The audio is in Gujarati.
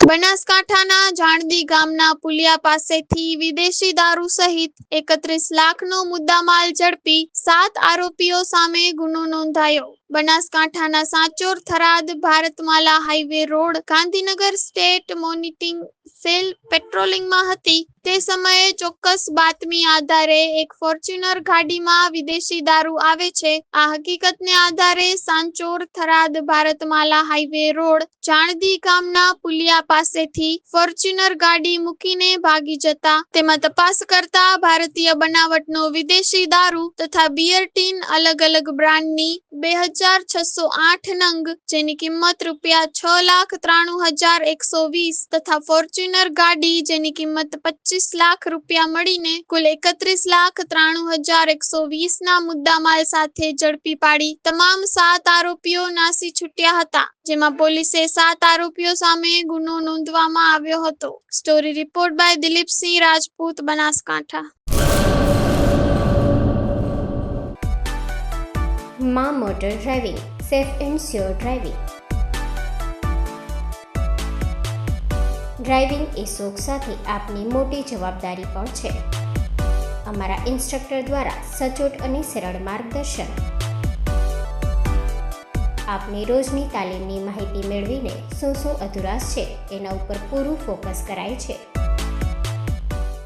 બનાસકાંઠાના જાણદી ગામના પુલિયા પાસેથી વિદેશી દારૂ સહિત 31 લાખનો મુદ્દામાલ ઝડપી 7 આરોપીઓ સામે ગુનો નોંધાયો. બનાસકાંઠાના Sanchore Tharad Bharatmala highway road Gandhinagar state monitoring cell પેટ્રોલિંગમાં હતી. તે સમયે ચોક્કસ બાતમી આધારે એક ફોર્ચ્યુનર ગાડીમાં વિદેશી દારૂ આવે છે. આ હકીકતને આધારે સાંચોર થરાદ ભારતમાલા હાઈવે રોડ જાણદી ગામના પુલિયા પાસેથી ફોર્ચ્યુનર ગાડી મૂકીને ભાગી જતા તેમાં તપાસ કરતા ભારતીય બનાવટનો વિદેશી દારૂ તથા બિયર ટીન અલગ અલગ બ્રાન્ડની 2608 નંગ જેની કિંમત રૂપિયા 6,93,120 તથા ફોર્ચ્યુનર ગાડી જેની કિંમત 25 લાખ રૂપિયા મળીને કુલ 31,93,120 ના મુદ્દામાલ સાથે ઝડપી પાડી તમામ 7 આરોપીઓ નાસી છૂટ્યા હતા. જેમાં પોલીસે 7 આરોપીઓ સામે ગુનો નોંધવામાં આવ્યો હતો. Story report by Dilipsinh Rajput, Banaskantha. માં motor driving, safe and sure driving. Driving એ શોખ સાથે આપની મોટી જવાબદારી પણ છે. અમારા ઇન્સ્ટ્રક્ટર દ્વારા સચોટ અને સરળ માર્ગદર્શન. આપની રોજની તાલીમની માહિતી મેળવીને શું અધુરાશ છે એના ઉપર પૂરું ફોકસ કરાય છે.